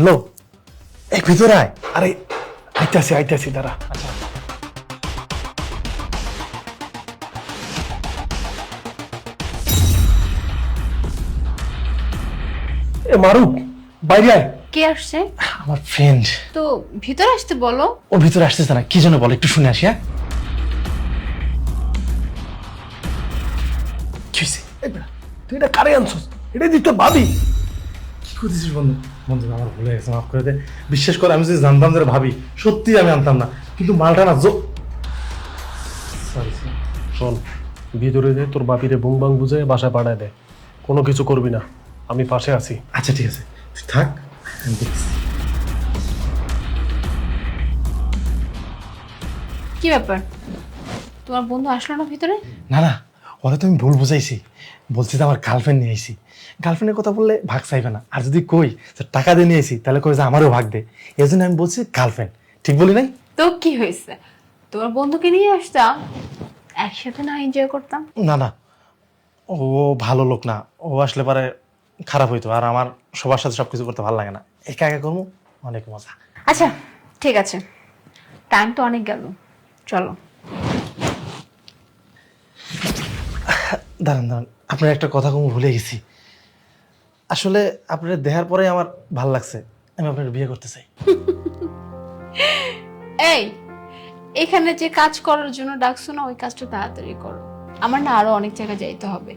Hello, এই ভিতরে আয়। আরে আইতাছি দাঁড়া। আচ্ছা এ মারুফ, বাইরে আয়। কে আসছে? আমার ফ্রেন্ড। তো ভিতরে আসতে বলো। ও ভিতরে আসতেছে না, কি জন্য বল, একটু শুনে আসি। হ্যাঁ, কি হয়েছে? এই বেটা, তুই এটা কারে আনছস? এটা দিতে তোর ভাবি। কি করতেছিস বন্ধু? বন্ধু আমার ভুলে গেছে, মাফ করে দে। বিশ্বাস করে আমি যদি জানতাম যে ভাবি, সত্যি আমি আনতাম না, কিন্তু মালটা না সরি। শোন, ভিতরে যে তোর বাপিরে বুং বাং বুঝে বাসায় পাঠায় দে। কোনো কিছু করবি না, আমি পাশে আছি। আচ্ছা ঠিক আছে, তুই থাক, আমি দেখছি। কি ব্যাপার, তোমার বন্ধু আসলো না ভিতরে? না না, ওরা তো আমি ভুল বুঝাইছি। বলছি যে আমার গার্লফ্রেন্ড নিয়ে আইছি। গার্লফ্রেন্ডের কথা বললে ভাগ চাইবে না, আর যদি কই যে টাকা দিয়ে নিয়ে আইছি তাহলে কই যে আমারও ভাগ দে। এই জন্য আমি বলছি গার্লফ্রেন্ড। ঠিক বলি নাই? তো কি হয়েছে, তোমার বন্ধুকে নিয়ে আসতাম, একসাথে না এনজয় করতাম? না না, ও ভালো লোক না, ও আসলে পারে খারাপ হইতো। আর আমার সবার সাথে সবকিছু করতে ভালো লাগে না, একা একা করবো অনেক মজা। আচ্ছা ঠিক আছে, টাইম তো অনেক গেল, চলো। দাঁড়ান দাঁড়ান, আপনার একটা কথা কম ভুলে গেছি। আসলে আপনার দেখার পরে আমার ভালো লাগছে, আমি আপনার বিয়ে করতে চাই। এই, এখানে যে কাজ করার জন্য ডাকছো না, ওই কাজটা তাড়াতাড়ি করো। আমার না আরো অনেক জায়গায় যাইতে হবে।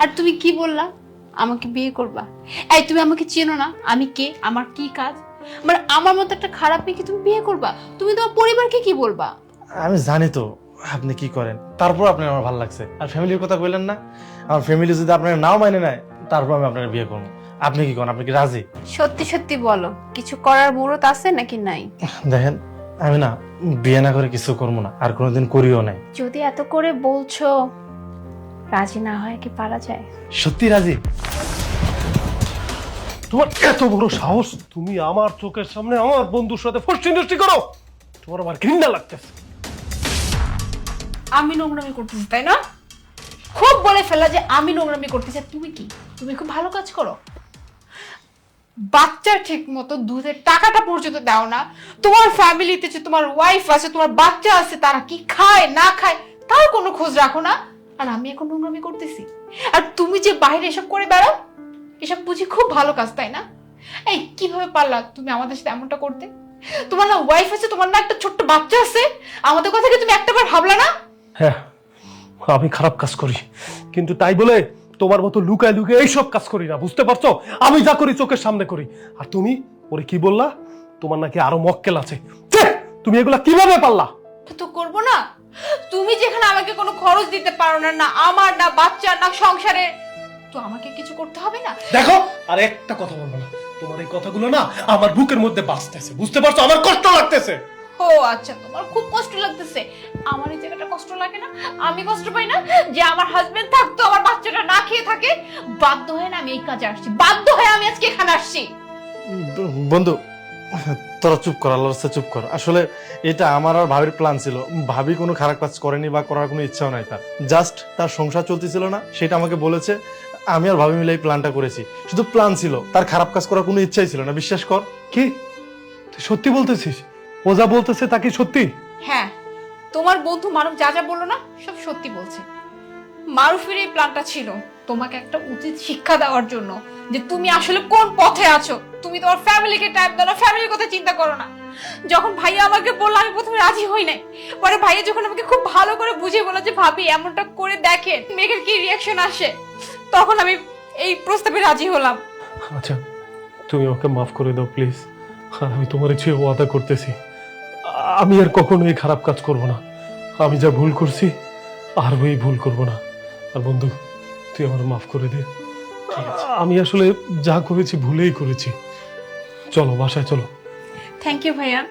আর তুমি কি বললা, আমাকে বিয়ে করবা? এই, তুমি আমাকে চেনো না, আমি কে, আমার কি কাজ? মানে আমার মতো একটা খারাপ মেয়েকে তুমি বিয়ে করবা? তুমি তোমার পরিবারকে কি বলবা? আমি জানি তো আপনি কি করেন, তারপর আপনার আমার ভালো লাগছে। আর ফ্যামিলির কথা কইলেন না, আমার ফ্যামিলি যদি আপনার নাও মানে নেয় তারপর আমি আপনার বিয়ে করবো। আপনি কি করেন, আপনি কি রাজি? সত্যি সত্যি বলো, কিছু করার মুরত আছে নাকি নাই? দেখেন, আমি না বিয়ে না করে কিছু করবো না, আর কোনোদিন করিও নাই। যদি এত করে বলছো, রাজি না হয় কি পারা যায়? সত্যি রাজি? তোমার এত বড় সাহস, তুমি আমার চোখের সামনে আমার বন্ধুর সাথে ফষ্টি নষ্টি করো? তোমার আমার ঘৃণা লাগতেছে। আমি নোংরামি করতেছি তাই না? খুব বলে ফেলা যে আমি নোংরামি করতেছি। আর তুমি কি, তুমি খুব ভালো কাজ করো? বাচ্চার ঠিক মতো দুধের টাকাটা পর্যন্ত দাও না। তোমার ফ্যামিলিতে যে তোমার ওয়াইফ আছে, তোমার বাচ্চা আছে, তারা কি খায় না খায় তার কোনো খোঁজ রাখো না। আর আমি এখন নোংরামি করতেছি, আর তুমি যে বাইরে এসব করে বেড়াও, এসব বুঝি খুব ভালো কাজ তাই না? এই, কিভাবে পারলা তুমি আমাদের সাথে এমনটা করতে? তোমার না ওয়াইফ আছে, তোমার না একটা ছোট্ট বাচ্চা আছে, আমাদের কথা কি তুমি একটাবার ভাবলা না? হ্যাঁ, আমি খারাপ কাজ করি, কিন্তু তাই বলে তোমার মতো লুকায় লুকায় এইসব কাজ করি না, বুঝতে পারছো? আমি যা করি চোখের সামনে করি। আর তুমি ওরে কি বললা, তোমার নাকি আরো মক্কেল আছে? ছে! তুমি এগুলা কিভাবে পারলা? তো করবো না? তুমি যেখানে আমাকে কোনো খরচ দিতে পারো না, না আমার না বাচ্চার না সংসারে, তো আমাকে কিছু করতে হবে না? দেখো, আর একটা কথা বলবো না। তোমার এই কথাগুলো না আমার বুকের মধ্যে বাজতেছে, বুঝতে পারছো? আমার কষ্ট লাগতেছে। ও আচ্ছা, তোমার খুব কষ্ট লাগতেছে। আমার এই জায়গাটা কষ্ট লাগে না? আমি কষ্ট পাই না যে আমার হাজবেন্ড থাকতো, আমার বাচ্চাটা না খেয়ে থাকে? বাধ্য হয়ে না আমি এই কাজে আসছি, বাধ্য হয়ে আমি আজকে এখানে আসছি। বন্ধু, তোরা চুপ কর, আল্লাহর রাস্তায় চুপ কর। আসলে এটা আমার আর ভাবির প্ল্যান ছিল। ভাবি কোনো খারাপ কাজ করেনি বা করার কোনো ইচ্ছাও নাই তার। জাস্ট তার সংসার চলতেছিল না, সেটা আমাকে বলেছে। আমি আর ভাবি মিলে এই প্ল্যানটা করেছি। শুধু প্ল্যান ছিল, তার খারাপ কাজ করার কোনো ইচ্ছাই ছিল না, বিশ্বাস কর। কি তুই সত্যি বলতেছিস? ও যা বলতেছে তা কি সত্যি? হ্যাঁ, তোমার বন্ধু মারুফ যা যা বললো না, সব সত্যি বলছে। মারুফের এই প্ল্যানটা ছিল তোমাকে একটা উচিত শিক্ষা দেওয়ার জন্য, যে তুমি আসলে কোন পথে আছো। তুমি তোমার ফ্যামিলিকে টাইম দাও না, ফ্যামিলির কথা চিন্তা করো না। যখন ভাইয়া আমাকে বললো, আমি প্রথমে রাজি হই নাই। পরে ভাইয়া যখন আমাকে খুব ভালো করে বুঝিয়ে বললো যে ভাবি এমনটা করে দেখেন মেয়ের কি রিয়াকশন আসে, তখন আমি এই প্রস্তাবে রাজি হলাম। আচ্ছা, তুমি ওকে মাফ করে দাও প্লিজ। আর আমি তোমার চেয়ে ওয়াদা করতেছি, আমি আর কখনো এই খারাপ কাজ করব না। আমি যা ভুল করছি আর ওই ভুল করব না। আর বন্ধু, তুই আমার মাফ করে দে। আমি আসলে যা করেছি ভুলেই করেছি। চলো বাসায় চলো। থ্যাংক ইউ ভাইয়া।